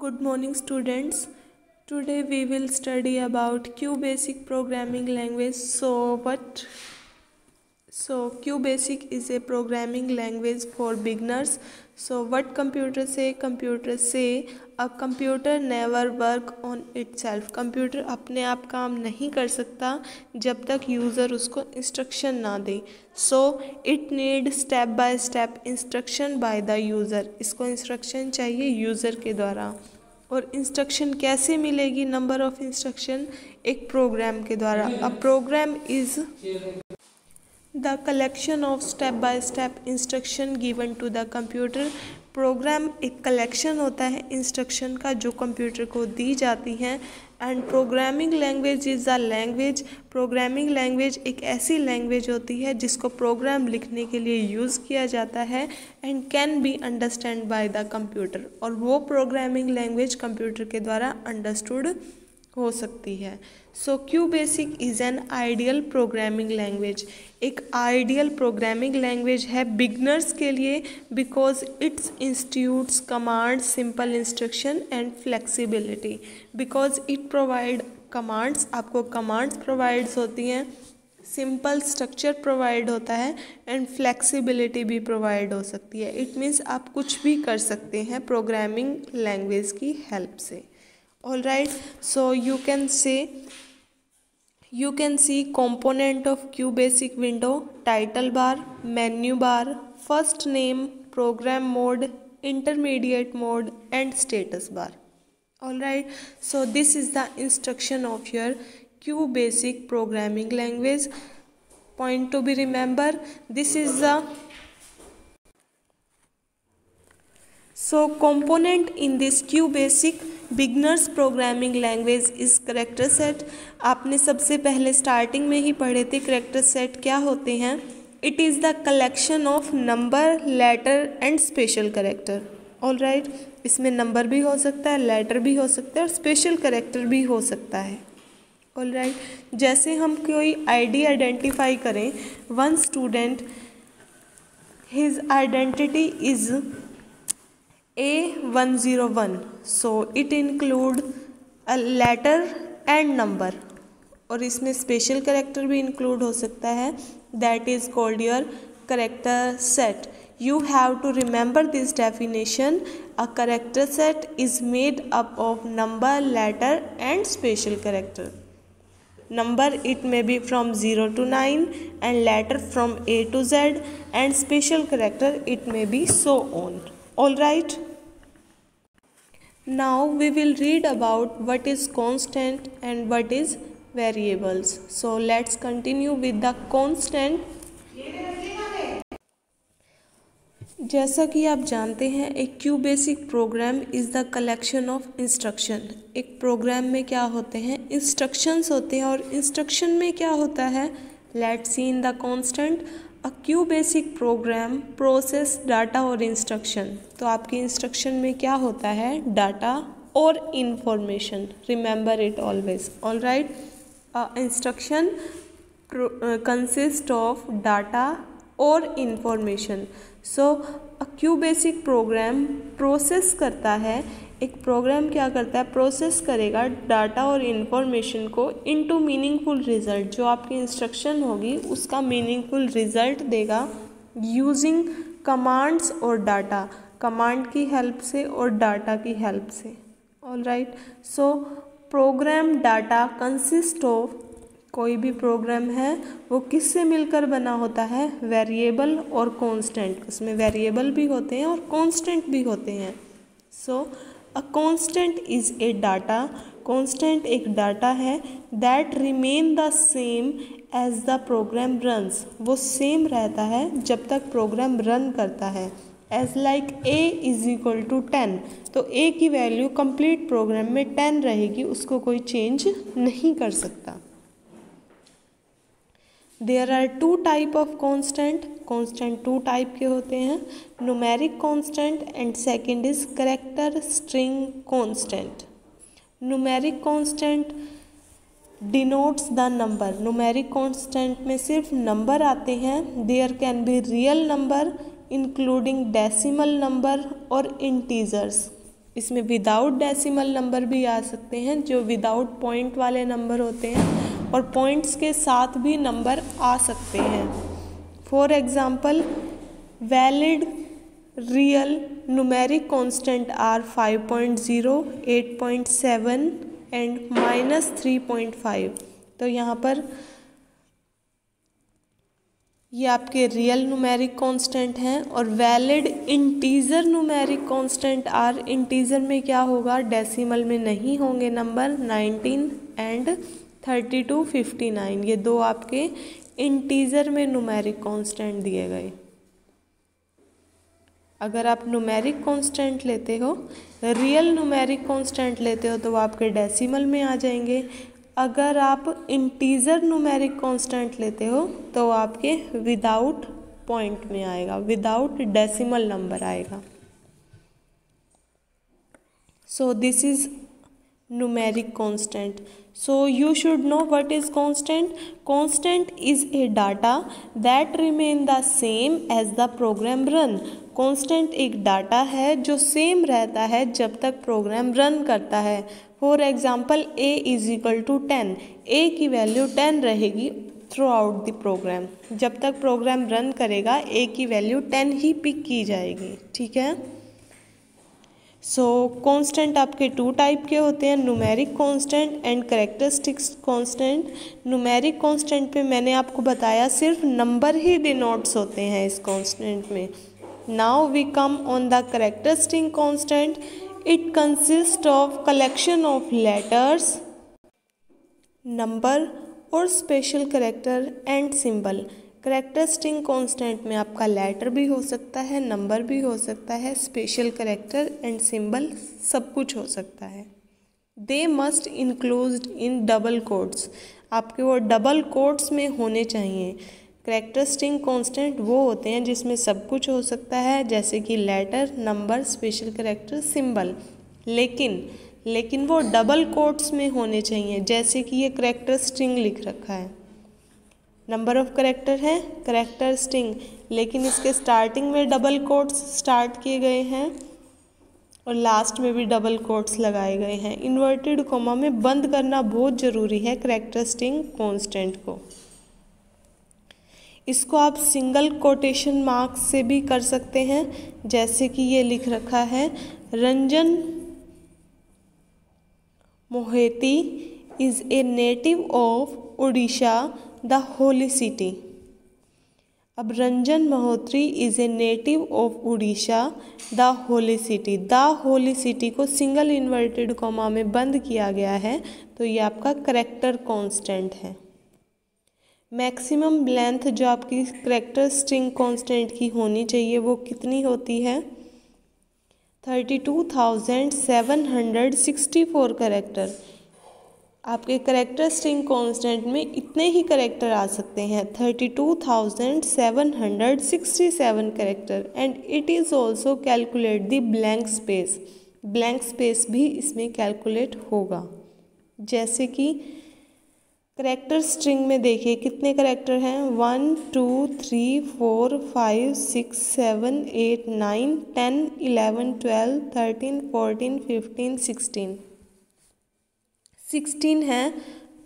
Good morning, students. Today we will study about QBasic programming language. QBasic is a programming language for beginners. So what computer say? Computer say a computer never work on itself. Computer अपने आप काम नहीं कर सकता जब तक user उसको instruction ना दे. So it need step by step instruction by the user. इसको इंस्ट्रक्शन चाहिए यूज़र के द्वारा. और इंस्ट्रक्शन कैसे मिलेगी? नंबर ऑफ इंस्ट्रक्शन एक प्रोग्राम के द्वारा. A program is the collection of step by step instruction given to the computer. Program एक कलेक्शन होता है इंस्ट्रक्शन का जो कंप्यूटर को दी जाती हैं. And programming language is the language. Programming language एक ऐसी लैंग्वेज होती है जिसको प्रोग्राम लिखने के लिए यूज़ किया जाता है and can be understand by the computer. और वो प्रोग्रामिंग लैंग्वेज कंप्यूटर के द्वारा अंडरस्टूड हो सकती है. सो QBasic is an ideal programming language. एक आइडियल प्रोग्रामिंग लैंग्वेज है बिगनर्स के लिए because it's institutes commands simple instruction and flexibility. Because it provide commands, आपको कमांड्स प्रोवाइड्स होती हैं, सिंपल स्ट्रक्चर प्रोवाइड होता है एंड फ्लेक्सिबिलिटी भी प्रोवाइड हो सकती है. इट मीन्स आप कुछ भी कर सकते हैं प्रोग्रामिंग लैंग्वेज की हेल्प से. All right, so you can see component of QBasic window: title bar, menu bar, first name, program mode, intermediate mode and status bar. All right, so this is the instruction of your QBasic programming language. Point to be remember, this is the component in this QBasic beginners programming language is character set. आपने सबसे पहले starting में ही पढ़े थे character set क्या होते हैं. It is the collection of number, letter and special character. All right, इसमें नंबर भी हो सकता है, लेटर भी हो सकता है और स्पेशल करेक्टर भी हो सकता है. ऑल राइट, जैसे हम कोई आईडी आइडेंटिफाई करें, one student his identity is A101, so it include a letter and number. और इसमें स्पेशल करेक्टर भी इंक्लूड हो सकता है. That is called your character set. You have to remember this definition. A character set is made up of number, letter and special character. Number it may be from 0 to 9 and letter from A to Z and special character it may be so on. All right. Now we will read about what is constant and what is variables. So let's continue with the constant. जैसा कि आप जानते हैं एक QBasic program is the collection of instruction. एक program में क्या होते हैं? इंस्ट्रक्शंस होते हैं. और इंस्ट्रक्शन में क्या होता है? Let's see in the constant. A QBasic program process data और इंस्ट्रक्शन. तो आपके इंस्ट्रक्शन में क्या होता है? डाटा और information. Remember it always. All right, instruction consist of data और information. So a QBasic program process करता है. एक प्रोग्राम क्या करता है? प्रोसेस करेगा डाटा और इन्फॉर्मेशन को इनटू मीनिंगफुल रिजल्ट. जो आपकी इंस्ट्रक्शन होगी उसका मीनिंगफुल रिजल्ट देगा यूजिंग कमांड्स और डाटा. कमांड की हेल्प से और डाटा की हेल्प से. All right, so program data consist of. कोई भी प्रोग्राम है वो किससे मिलकर बना होता है? वेरिएबल और कांस्टेंट. उसमें वेरिएबल भी होते हैं और कांस्टेंट भी होते हैं. So a constant is a data. Constant एक डाटा है that remain the same as the program runs. वो सेम रहता है जब तक प्रोग्राम रन करता है. As like A is equal to 10. तो A की वैल्यू कंप्लीट प्रोग्राम में 10 रहेगी, उसको कोई चेंज नहीं कर सकता. There are two type of constant. Constant two type के होते हैं, numeric constant and second is character string constant. Numeric constant denotes the number. न्यूमेरिक कॉन्स्टेंट में सिर्फ नंबर आते हैं. There can be real number including decimal number और इंटीजर्स. इसमें विदाउट डेसिमल नंबर भी आ सकते हैं, जो विदाउट पॉइंट वाले नंबर होते हैं, और पॉइंट्स के साथ भी नंबर आ सकते हैं। For example, valid real numeric constant are 5.0, 8.7 and -3.5। तो यहाँ पर ये आपके रियल न्यूमेरिक कांस्टेंट हैं। और valid integer numeric constant are, integer में क्या होगा, डेसिमल में नहीं होंगे नंबर, 19 एंड 32, 59। ये दो आपके इंटीजर में न्यूमेरिक कांस्टेंट दिए गए। अगर आप न्यूमेरिक कांस्टेंट लेते हो, रियल न्यूमेरिक कांस्टेंट लेते हो, तो वो आपके डेसिमल में आ जाएंगे। अगर आप इंटीजर न्यूमेरिक कांस्टेंट लेते हो तो आपके विदाउट पॉइंट में आएगा, विदाउट डेसिमल नंबर आएगा। So this is numeric constant. So you should know what is constant. Constant is a data that remain the same as the program run. constant एक data है जो same रहता है जब तक प्रोग्राम रन करता है। For example, a is equal to 10, a की वैल्यू 10 रहेगी थ्रू आउट द प्रोग्राम। जब तक प्रोग्राम रन करेगा a की वैल्यू 10 ही पिक की जाएगी, ठीक है। सो कांस्टेंट आपके टू टाइप के होते हैं, numeric constant and characteristics constant. Numeric constant पे मैंने आपको बताया सिर्फ नंबर ही डिनोट्स होते हैं इस कांस्टेंट में। Now we come on the characteristic constant. It consist of collection of letters, number और special character and symbol. Characteristic constant में आपका लेटर भी हो सकता है, नंबर भी हो सकता है, स्पेशल कैरेक्टर एंड सिंबल सब कुछ हो सकता है। They must include in double quotes, आपके वो डबल कोट्स में होने चाहिए। कैरेक्टरिस्टिक कांस्टेंट वो होते हैं जिसमें सब कुछ हो सकता है, जैसे कि letter, number, special character, symbol, लेकिन वो डबल कोट्स में होने चाहिए। जैसे कि ये कैरेक्टर स्ट्रिंग लिख रखा है, नंबर ऑफ कैरेक्टर है कैरेक्टर स्ट्रिंग, लेकिन इसके स्टार्टिंग में डबल कोट्स स्टार्ट किए गए हैं और लास्ट में भी डबल कोट्स लगाए गए हैं। इन्वर्टेड कॉमा में बंद करना बहुत ज़रूरी है कैरेक्टर स्ट्रिंग कांस्टेंट को। इसको आप सिंगल कोटेशन मार्क्स से भी कर सकते हैं, जैसे कि ये लिख रखा है, Ranjan Mohanty is a native of Orissa the holy city. अब Ranjan Mohanty is a native of Orissa the holy city. The holy city को सिंगल इन्वर्टेड कॉमा में बंद किया गया है, तो ये आपका कैरेक्टर कांस्टेंट है। मैक्सिमम लेंथ जो आपकी कैरेक्टर स्ट्रिंग कांस्टेंट की होनी चाहिए वो कितनी होती है, 32,764 कैरेक्टर। आपके कैरेक्टर स्ट्रिंग कांस्टेंट में इतने ही कैरेक्टर आ सकते हैं, 32,767 character. And it is also calculate the blank space, blank space भी इसमें कैलकुलेट होगा। जैसे कि कैरेक्टर स्ट्रिंग में देखिए कितने कैरेक्टर हैं, 1 2 3 4 5 6 7 8 9 10 11 12 13 14 15 16 16 है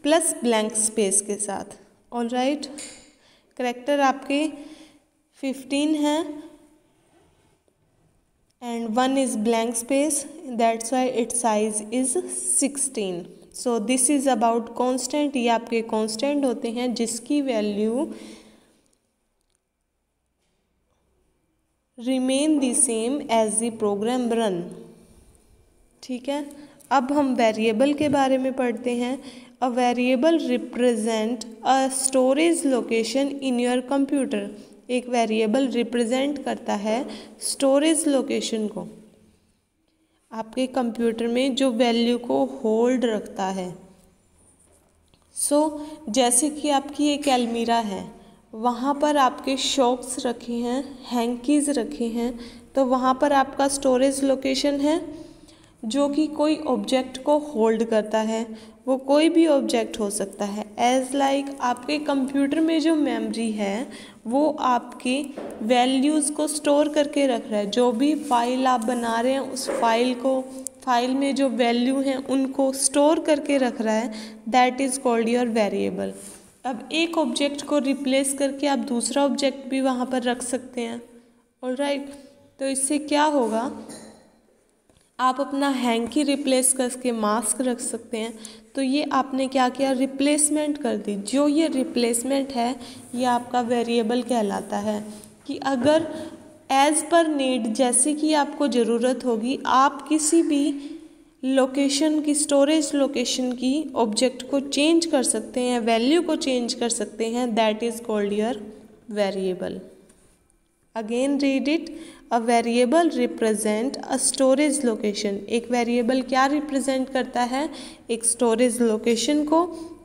प्लस ब्लैंक स्पेस के साथ। ऑल राइट, कैरेक्टर आपके 15 हैं and 1 is blank space, that's why its size is 16। So this is about constant. ये आपके कांस्टेंट होते हैं जिसकी value remain the same as the program run, ठीक है। अब हम वेरिएबल के बारे में पढ़ते हैं। A variable represent a storage location in your computer. एक वेरिएबल रिप्रेजेंट करता है स्टोरेज लोकेशन को, आपके कंप्यूटर में जो वैल्यू को होल्ड रखता है। जैसे कि आपकी एक अलमीरा है, वहाँ पर आपके शॉक्स रखे हैं, हैंकीज़ रखे हैं, तो वहाँ पर आपका स्टोरेज लोकेशन है जो कि कोई ऑब्जेक्ट को होल्ड करता है। वो कोई भी ऑब्जेक्ट हो सकता है, एज लाइक आपके कंप्यूटर में जो मेमोरी है वो आपके वैल्यूज़ को स्टोर करके रख रहा है। जो भी फाइल आप बना रहे हैं उस फाइल में जो वैल्यू हैं उनको स्टोर करके रख रहा है, that is called your variable. अब एक ऑब्जेक्ट को रिप्लेस करके आप दूसरा ऑब्जेक्ट भी वहाँ पर रख सकते हैं। ऑलराइट, तो इससे क्या होगा, आप अपना हैंकी रिप्लेस करके मास्क रख सकते हैं। तो ये आपने क्या किया, रिप्लेसमेंट कर दी। जो ये रिप्लेसमेंट है ये आपका वेरिएबल कहलाता है कि अगर एज़ पर नीड, जैसे कि आपको ज़रूरत होगी, आप किसी भी लोकेशन की, स्टोरेज लोकेशन की ऑब्जेक्ट को चेंज कर सकते हैं, वैल्यू को चेंज कर सकते हैं, that is called your variable. Again read it. A variable represent a storage location. एक वेरिएबल क्या रिप्रेजेंट करता है, एक स्टोरेज लोकेशन को,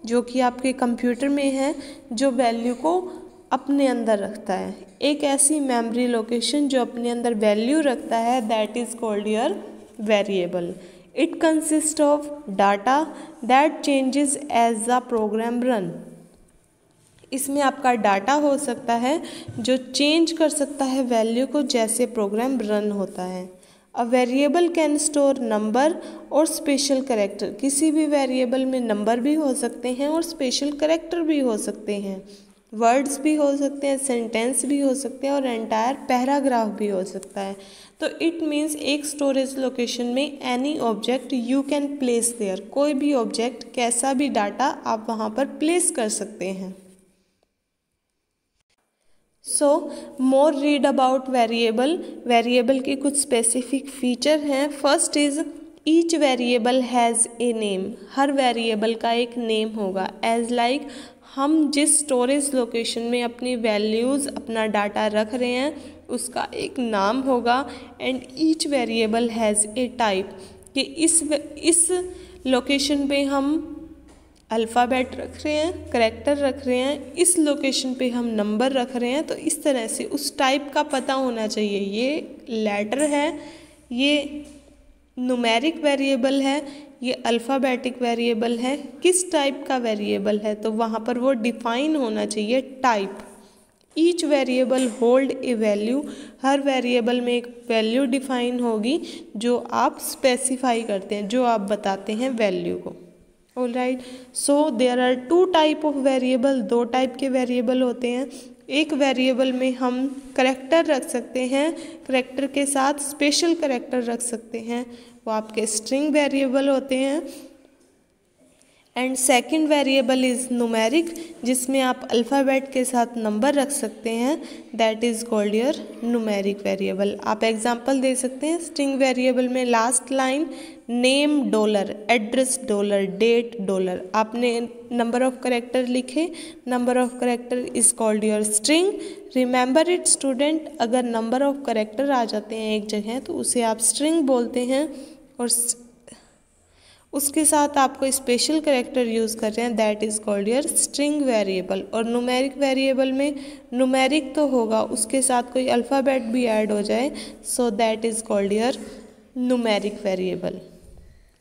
जो कि आपके कंप्यूटर में है, जो वैल्यू को अपने अंदर रखता है। एक ऐसी मेमोरी लोकेशन जो अपने अंदर वैल्यू रखता है, that is called your variable. It consist of data that changes as the program run. इसमें आपका डाटा हो सकता है जो चेंज कर सकता है वैल्यू को जैसे प्रोग्राम रन होता है। A variable can store number और स्पेशल कैरेक्टर। किसी भी वेरिएबल में नंबर भी हो सकते हैं और स्पेशल कैरेक्टर भी हो सकते हैं, वर्ड्स भी हो सकते हैं, सेंटेंस भी हो सकते हैं और एंटायर पैराग्राफ भी हो सकता है। तो इट मीन्स एक स्टोरेज लोकेशन में any object you can place there. कोई भी ऑब्जेक्ट, कैसा भी डाटा आप वहाँ पर प्लेस कर सकते हैं। सो मोर रीड अबाउट वेरिएबल। वेरिएबल के कुछ स्पेसिफिक फीचर हैं। First is each variable has a name. Her variable का एक नेम होगा। एज लाइक हम जिस स्टोरेज लोकेशन में अपनी वैल्यूज़, अपना डाटा रख रहे हैं, उसका एक नाम होगा। And each variable has a type, कि इस लोकेशन पे हम अल्फ़ाबेट रख रहे हैं, करैक्टर रख रहे हैं, इस लोकेशन पे हम नंबर रख रहे हैं। तो इस तरह से उस टाइप का पता होना चाहिए। ये लेटर है, ये न्यूमेरिक वेरिएबल है, ये अल्फ़ाबेटिक वेरिएबल है, किस टाइप का वेरिएबल है, तो वहाँ पर वो डिफाइन होना चाहिए type. Each variable hold a value. Her variable में एक वैल्यू डिफाइन होगी जो आप स्पेसिफाई करते हैं, जो आप बताते हैं वैल्यू को। All right, so there are two type of variable. दो टाइप के वेरिएबल होते हैं। एक वेरिएबल में हम करैक्टर रख सकते हैं, करैक्टर के साथ स्पेशल करैक्टर रख सकते हैं, वो आपके स्ट्रिंग वेरिएबल होते हैं। And second variable is numeric, जिसमें आप अल्फ़ाबेट के साथ नंबर रख सकते हैं, that is called your numeric variable. आप एग्जांपल दे सकते हैं। स्ट्रिंग वेरिएबल में last line name dollar, address dollar, date dollar, आपने नंबर ऑफ करेक्टर लिखे, number of character is called your string. Remember it student, अगर नंबर ऑफ करेक्टर आ जाते हैं एक जगह तो उसे आप स्ट्रिंग बोलते हैं, और उसके साथ आप कोई स्पेशल कैरेक्टर यूज़ कर रहे हैं, that is called your string variable. और न्यूमेरिक वेरिएबल में न्यूमेरिक तो होगा, उसके साथ कोई अल्फ़ाबेट भी ऐड हो जाए, so that is called your numeric variable.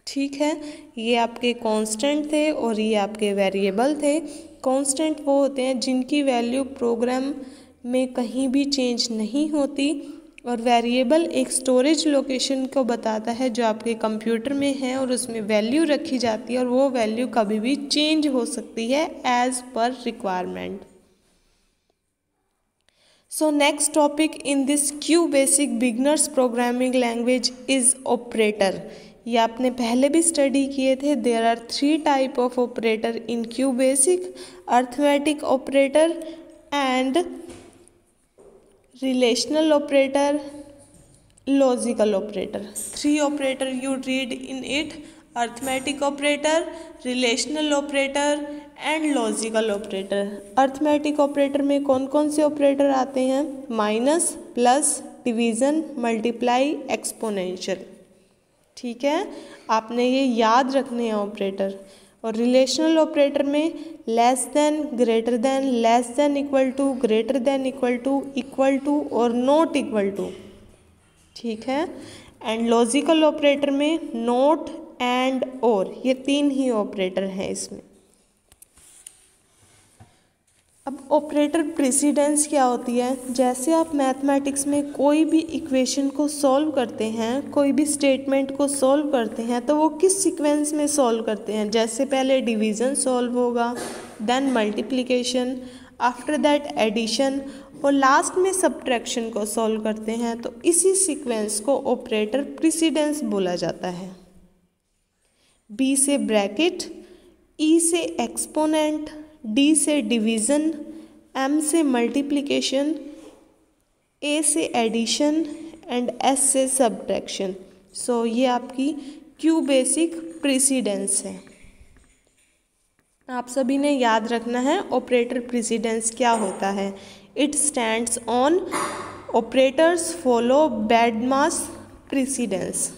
ठीक है, ये आपके कांस्टेंट थे और ये आपके वेरिएबल थे। कांस्टेंट वो होते हैं जिनकी वैल्यू प्रोग्राम में कहीं भी चेंज नहीं होती, और वेरिएबल एक स्टोरेज लोकेशन को बताता है जो आपके कंप्यूटर में है और उसमें वैल्यू रखी जाती है, और वो वैल्यू कभी भी चेंज हो सकती है as per requirement. So next topic in this QBasic beginners programming language is operator. ये आपने पहले भी स्टडी किए थे। There are 3 type of operator in QBasic: arithmetic operator and relational operator, logical operator. 3 operator you read in it: arithmetic operator, relational operator and logical operator. arithmetic operator में कौन कौन से ऑपरेटर आते हैं? Minus, plus, division, multiply, exponential. ठीक है, आपने ये याद रखने हैं ऑपरेटर। और रिलेशनल ऑपरेटर में less than, greater than, less than equal to, greater than equal to और नॉट इक्वल टू। ठीक है, एंड लॉजिकल ऑपरेटर में नॉट, एंड, और, ये 3 ही ऑपरेटर हैं इसमें। अब ऑपरेटर प्रेसिडेंस क्या होती है? जैसे आप मैथमेटिक्स में कोई भी इक्वेशन को सॉल्व करते हैं, कोई भी स्टेटमेंट को सॉल्व करते हैं, तो वो किस सीक्वेंस में सॉल्व करते हैं? जैसे पहले डिवीज़न सॉल्व होगा, then multiplication, after that addition और लास्ट में सब्ट्रैक्शन को सॉल्व करते हैं। तो इसी सीक्वेंस को ऑपरेटर प्रेसिडेंस बोला जाता है। बी से ब्रैकेट, ई से एक्सपोनेंट, डी से डिवीज़न, एम से मल्टीप्लिकेशन, ए से एडिशन एंड एस से सब्ट्रैक्शन। सो ये आपकी क्यू बेसिक प्रेसिडेंस है। आप सभी ने याद रखना है ऑपरेटर प्रेसिडेंस क्या होता है। It stands on operators follow BODMAS precedence.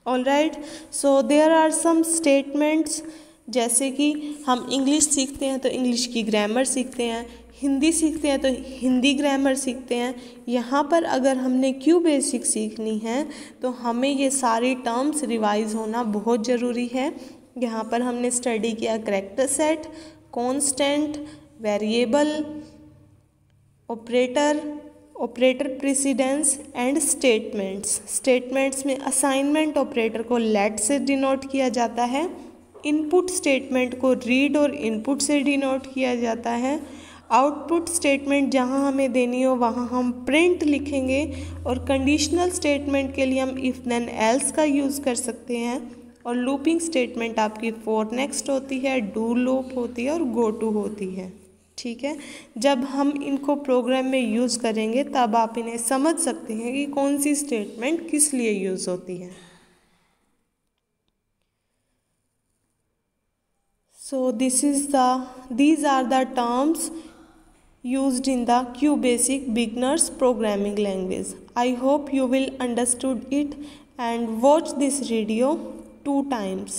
All right, so there are some statements, जैसे कि हम इंग्लिश सीखते हैं तो इंग्लिश की ग्रामर सीखते हैं, हिंदी सीखते हैं तो हिंदी ग्रामर सीखते हैं। यहाँ पर अगर हमने क्यू बेसिक सीखनी है तो हमें ये सारी टर्म्स रिवाइज होना बहुत ज़रूरी है। यहाँ पर हमने स्टडी किया character set, constant, variable, operator, operator precedence and statements. Statements में असाइनमेंट ऑपरेटर को लेट से डिनोट किया जाता है, इनपुट स्टेटमेंट को रीड और इनपुट से डिनोट किया जाता है, आउटपुट स्टेटमेंट जहां हमें देनी हो वहां हम प्रिंट लिखेंगे, और कंडीशनल स्टेटमेंट के लिए हम इफ़ देन एल्स का यूज़ कर सकते हैं, और लूपिंग स्टेटमेंट आपकी फॉर नेक्स्ट होती है, डू लूप होती है और गो टू होती है। ठीक है, जब हम इनको प्रोग्राम में यूज़ करेंगे तब आप इन्हें समझ सकते हैं कि कौन सी स्टेटमेंट किस लिए यूज़ होती है। So these are the terms used in the QBasic beginners programming language. I hope you will understood it and watch this video 2 times.